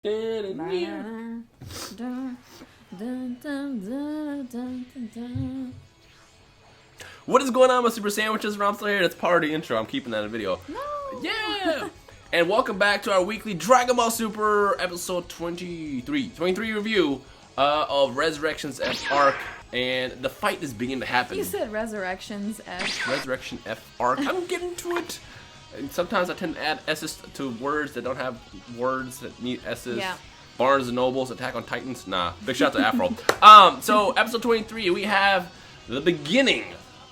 What is going on, my super sandwiches? Rhymestyle here. That's part of the intro. I'm keeping that in video. No. Yeah. And welcome back to our weekly Dragon Ball Super episode 23 review of Resurrections F arc, and the fight is beginning to happen. You said Resurrections F. Resurrection F arc. I'm getting to it. And sometimes I tend to add S's to words that don't have words that need S's. Yeah. Barnes and Nobles, Attack on Titans. Nah. Big shout out to Afro. So episode 23, we have the beginning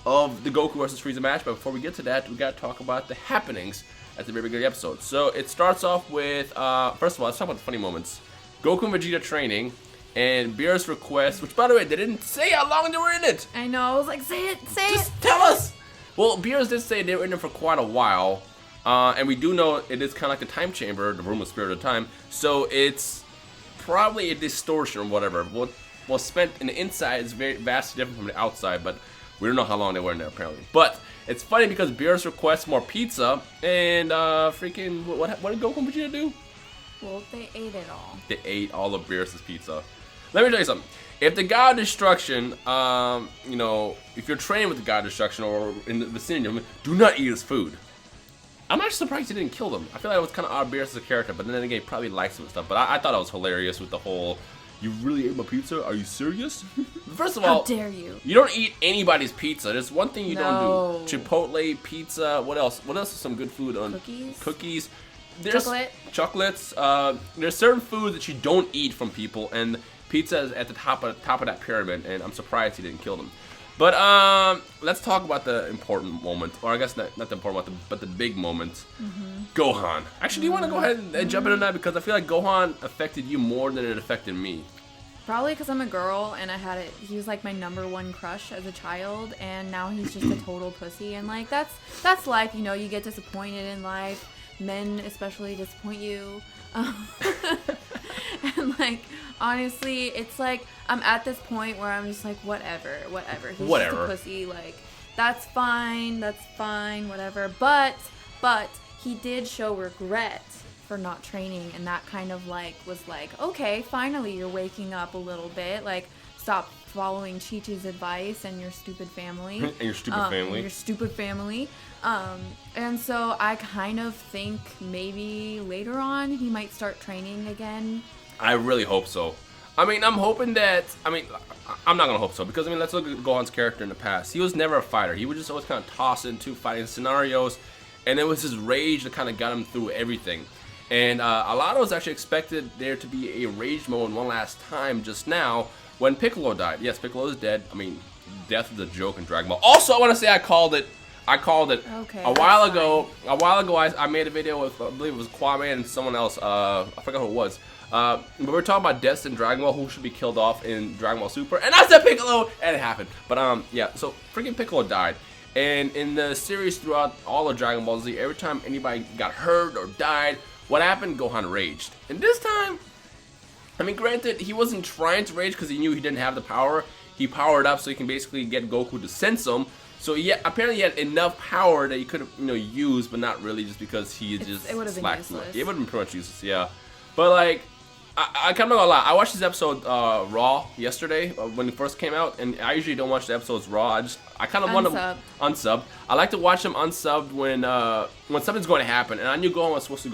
of the Goku versus Frieza match. But before we get to that, we got to talk about the happenings at the very beginning of the episode. So it starts off with, first of all, let's talk about the funny moments. Goku and Vegeta training, and Beerus' request, which, by the way, they didn't say how long they were in it. I know. I was like, say it. Just tell us. Well, Beerus did say they were in it for quite a while. And we do know it is kind of like the time chamber, the room of spirit of time. So it's probably a distortion or whatever. What was spent in the inside is very vastly different from the outside, but we don't know how long they were in there apparently. But it's funny because Beerus requests more pizza, and freaking what did Goku and Vegeta do? Well, they ate it all. They ate all of Beerus' pizza. Let me tell you something. If the God of Destruction, you know, if you're trained with the God of Destruction or in the vicinity of him, do not eat his food. I'm actually surprised he didn't kill them. I feel like it was kind of odd Beerus as a character, but then again, he probably likes him and stuff. But I thought it was hilarious with the whole, you really ate my pizza? Are you serious? First of all, how dare you? You don't eat anybody's pizza. There's one thing you don't do. Chipotle, pizza, what else? What else is some good food? Cookies. There's chocolates. There's certain foods that you don't eat from people, and pizza is at the top of that pyramid, and I'm surprised he didn't kill them. But let's talk about the important moment, or I guess not the important one, but the big moment. Gohan. Actually, do you want to go ahead and jump into that, because I feel like Gohan affected you more than it affected me. Probably because I'm a girl and he was like my #1 crush as a child, and now he's just a total pussy, and like that's life, you know. You get disappointed in life. Men especially disappoint you. And like honestly, it's like I'm at this point where I'm just like whatever. He's just a pussy. Like that's fine, whatever. But he did show regret for not training, and that kind of like was like, okay, finally you're waking up a little bit. Like stop following Chi-Chi's advice and your stupid family. And your stupid family. And so I kind of think maybe later on he might start training again. I really hope so. I mean, I'm hoping that, I'm not going to hope so, because, let's look at Gohan's character in the past. He was never a fighter. He was just always kind of tossed into fighting scenarios, and it was his rage that kind of got him through everything. And a lot of us actually expected there to be a rage mode one last time just now when Piccolo died. Yes, Piccolo is dead. Death is a joke in Dragon Ball. Also, I want to say I called it okay, a while ago. A while ago, I made a video with, I believe it was Kwame and someone else. I forgot who it was. But we were talking about deaths in Dragon Ball, who should be killed off in Dragon Ball Super, and I said Piccolo, and it happened. But yeah, so freaking Piccolo died, and in the series throughout all of Dragon Ball Z, every time anybody got hurt or died, what happened? Gohan raged, and this time, granted, he wasn't trying to rage because he knew he didn't have the power. He powered up so he can basically get Goku to sense him. So apparently he had enough power that he could have, used, but not really, just because he just slacked too much. It would have been pretty much useless, yeah. But like, I kind of not gonna lie. I watched this episode raw yesterday when it first came out, and I usually don't watch the episodes raw. I kind of want to unsub. I like to watch them unsubbed when something's going to happen, and I knew Gohan was supposed to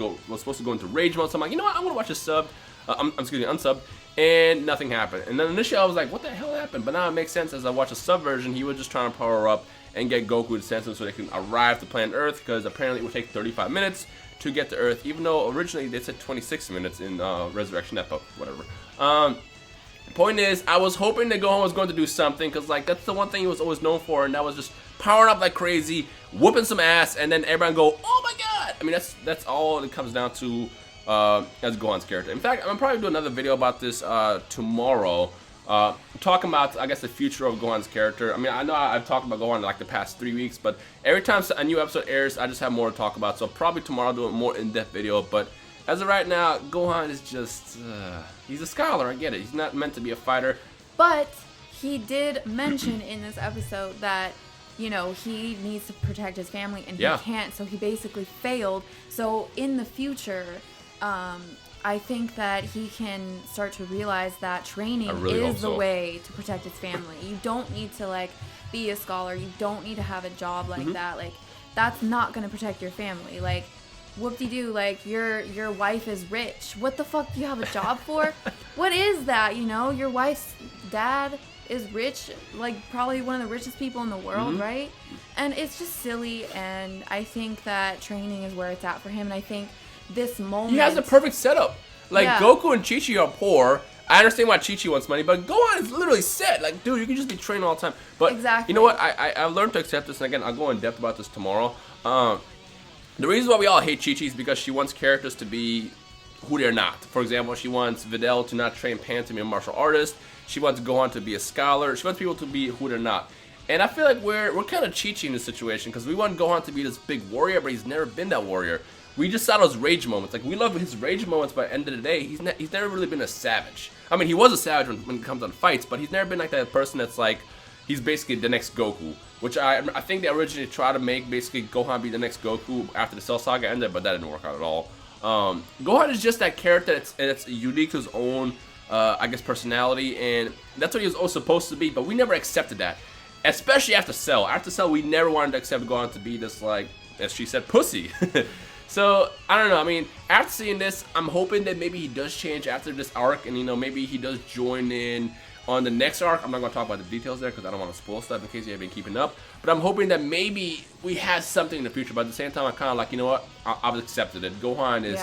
go into rage mode. So I'm like, you know what? I'm gonna watch this unsub, and nothing happened. And then initially I was like, what the hell happened? But now it makes sense as I watch a sub version. He was just trying to power up and get Goku to sense him so they can arrive to planet Earth, because apparently it would take 35 minutes to get to Earth, even though originally they said 26 minutes in Resurrection Epoch, whatever. The point is, I was hoping that Gohan was going to do something, because like that's the one thing he was always known for, and that was just powering up like crazy, whooping some ass, and then everyone go, oh my god! That's all it comes down to as Gohan's character. In fact, I'm gonna probably do another video about this tomorrow, talking about, I guess, the future of Gohan's character. I know I've talked about Gohan like the past 3 weeks, but every time a new episode airs, I just have more to talk about. So probably tomorrow I'll do a more in-depth video. But as of right now, Gohan is just, he's a scholar, I get it. He's not meant to be a fighter. But he did mention in this episode that, he needs to protect his family, and he can't, so he basically failed. So in the future, I think that he can start to realize that training is the way to protect his family. You don't need to like be a scholar. You don't need to have a job like that. Like that's not gonna protect your family. Like whoop-de-doo, like your wife is rich. What the fuck do you have a job for? What is that? You know, your wife's dad is rich, like probably one of the richest people in the world, right? And it's just silly, and I think that training is where it's at for him, and I think this moment... He has the perfect setup. Like, Goku and Chi-Chi are poor. I understand why Chi-Chi wants money, but Gohan is literally set. Like, dude, you can just be training all the time. But you know what? I've learned to accept this, and again, I'll go in depth about this tomorrow. The reason why we all hate Chi-Chi is because she wants characters to be who they're not. For example, she wants Videl to not train Pan to be a martial artist. She wants Gohan to be a scholar. She wants people to be who they're not. And I feel like we're kind of Chi-Chi in this situation because we want Gohan to be this big warrior, but he's never been that warrior. We just saw those rage moments. Like, we love his rage moments, but at the end of the day, he's never really been a savage. I mean, he was a savage when it comes on fights, but he's never been like that person that's like, he's basically the next Goku. Which I think they originally tried to make basically Gohan be the next Goku after the Cell Saga ended, but that didn't work out at all. Gohan is just that character that's unique to his own, I guess, personality, and that's what he was supposed to be, but we never accepted that. Especially after Cell. After Cell, we never wanted to accept Gohan to be this, like, as she said, pussy. So, I don't know, I mean, after seeing this, I'm hoping that maybe he does change after this arc, and, you know, maybe he does join in on the next arc. I'm not going to talk about the details there because I don't want to spoil stuff in case you haven't been keeping up. But I'm hoping that maybe we have something in the future. But at the same time, I'm kind of like, you know what? I've accepted it. Gohan is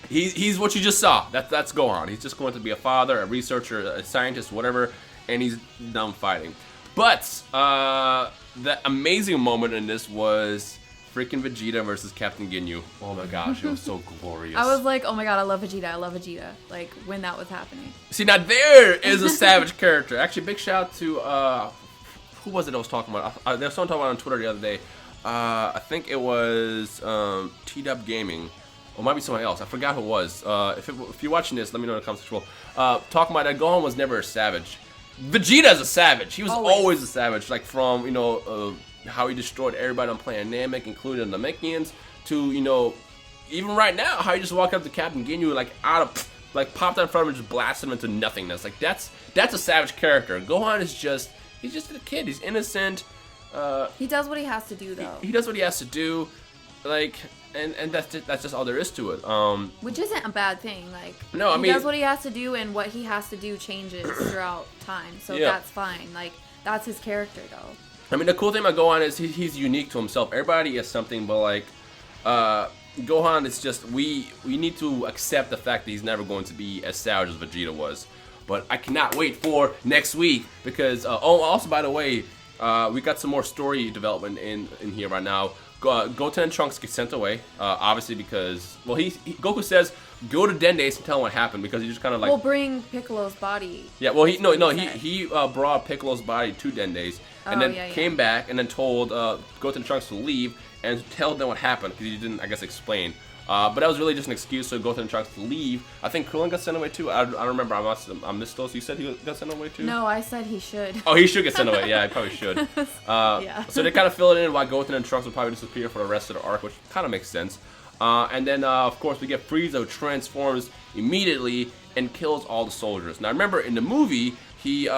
he's what you just saw. That's Gohan. He's just going to be a father, a researcher, a scientist, whatever. And he's done fighting. But the amazing moment in this was freaking Vegeta versus Captain Ginyu. Oh my gosh, it was so glorious. I was like, oh my god, I love Vegeta. I love Vegeta. Like, when that was happening. See, now there is a savage character. Actually, big shout out to, who was it I was talking about? There was someone talking about on Twitter the other day. I think it was T-Dub Gaming. Or it might be someone else. I forgot who it was. If you're watching this, let me know in the comments below. Talking about that Gohan was never a savage. Vegeta is a savage. He was always a savage. Like, from, you know... how he destroyed everybody on planet Namek, including the Namekians, to, you know, even right now, how he just walked up to Captain Ginyu, like, popped out in front of him and just blasted him into nothingness. Like, that's a savage character. Gohan is he's just a kid. He's innocent. He does what he has to do, though. He does what he has to do, like, and that's just all there is to it. Which isn't a bad thing. Like, no, I mean, he does what he has to do, and what he has to do changes throughout time. So that's fine. Like, that's his character, though. I mean, the cool thing about Gohan is he's unique to himself. Everybody is something, but like Gohan is just we need to accept the fact that he's never going to be as savage as Vegeta was. But I cannot wait for next week because also, by the way, we got some more story development in here right now. Goten and Trunks get sent away, obviously because Goku says go to Dende's and tell him what happened because he just kind of like bring Piccolo's body. Yeah, well he brought Piccolo's body to Dende's. And then came back and then told Goten and Trunks to leave and tell them what happened because he didn't, I guess, explain. But that was really just an excuse so Goten and Trunks to leave. I think Krillin got sent away too. I don't remember. I missed those. You said he got sent away too? No, I said he should. Oh, he should get sent away. Yeah, he probably should. So they kind of fill it in why Goten and Trunks will probably disappear for the rest of the arc, which kind of makes sense. And then, of course, we get Frieza who transforms immediately and kills all the soldiers. Now, remember, in the movie, he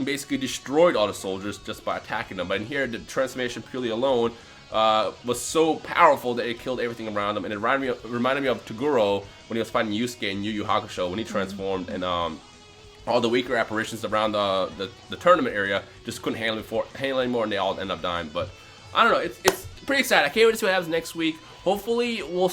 basically destroyed all the soldiers just by attacking them. But in here, the transformation purely alone was so powerful that it killed everything around him. And it reminded me of Toguro when he was fighting Yusuke in Yu Yu Hakusho when he transformed. And all the weaker apparitions around the tournament area just couldn't handle anymore, and they all end up dying. But I don't know. It's pretty exciting. I can't wait to see what happens next week. Hopefully, we'll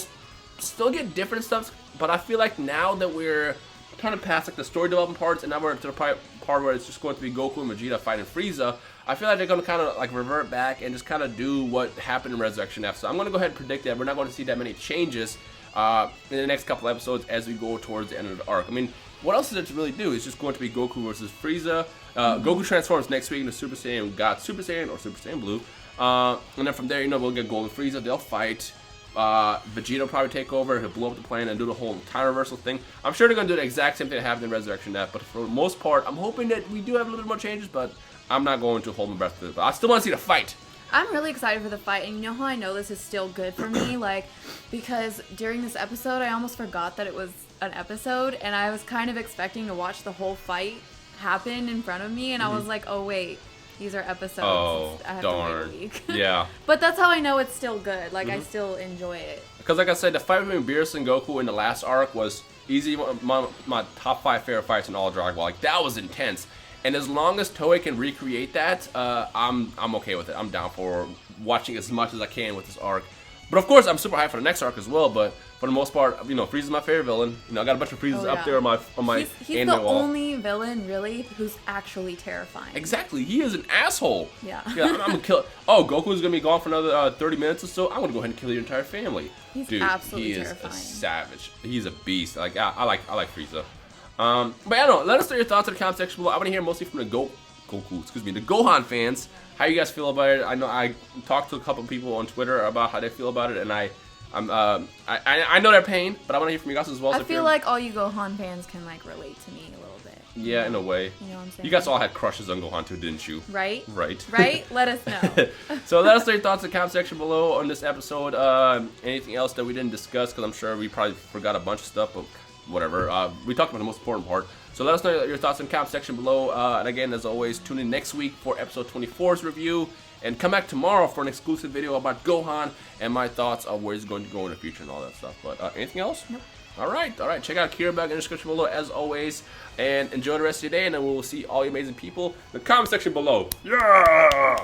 still get different stuff. But I feel like now that we're kind of past like the story development parts, and now we're into the part where it's just going to be Goku and Vegeta fighting Frieza, I feel like they're going to kind of like revert back and just kind of do what happened in Resurrection F. So I'm going to go ahead and predict that we're not going to see that many changes in the next couple episodes as we go towards the end of the arc. I mean, what else is it to really do? It's just going to be Goku versus Frieza. Goku transforms next week into Super Saiyan God Super Saiyan or Super Saiyan Blue. And then from there, you know, we'll get Golden Frieza. They'll fight. Vegeta will probably take over. He'll blow up the planet and do the whole time reversal thing. I'm sure they're going to do the exact same thing that happened in Resurrection F, but for the most part, I'm hoping that we do have a little bit more changes, but I'm not going to hold my breath for this. But I still want to see the fight. I'm really excited for the fight, and you know how I know this is still good for me? Like, because during this episode, I almost forgot that it was an episode, and I was kind of expecting to watch the whole fight happen in front of me, and I was like, oh, wait, these are episodes. Oh, I have darn. to wait a week. Yeah. But that's how I know it's still good. Like, I still enjoy it. Because, like I said, the fight between Beerus and Goku in the last arc was easy. My top 5 favorite fights in all of Dragon Ball. Like, that was intense. And as long as Toei can recreate that, I'm okay with it. I'm down for watching as much as I can with this arc. But of course, I'm super hyped for the next arc as well. But for the most part, you know, Frieza's my favorite villain. You know, I got a bunch of Friezas up there on my He's anime the wall. only villain, really, who's actually terrifying. Exactly. He is an asshole. Yeah. I'm gonna kill. Oh, Goku's gonna be gone for another 30 minutes or so. I'm gonna go ahead and kill your entire family. He's Dude, absolutely he is terrifying. a savage. He's a beast. Like I like Frieza. But I don't know. Let us know your thoughts in the comment section below. I want to hear mostly from the the Gohan fans. How you guys feel about it? I know I talked to a couple people on Twitter about how they feel about it, and I know their pain, but I want to hear from you guys as well. I feel like all you Gohan fans can like relate to me a little bit. Yeah, in a way. You know what I'm saying? You guys all had crushes on Gohan too, didn't you? Right? Right. Right? Let us know. So let us know your thoughts in the comment section below on this episode. Anything else that we didn't discuss, because I'm sure we probably forgot a bunch of stuff, but whatever. We talked about the most important part. So let us know your thoughts in the comment section below. And again, as always, tune in next week for episode 24's review. And come back tomorrow for an exclusive video about Gohan and my thoughts on where he's going to go in the future and all that stuff. But anything else? Nope. All right. Check out keirabug in the description below as always. And enjoy the rest of your day. And then we'll see all you amazing people in the comment section below. Yeah!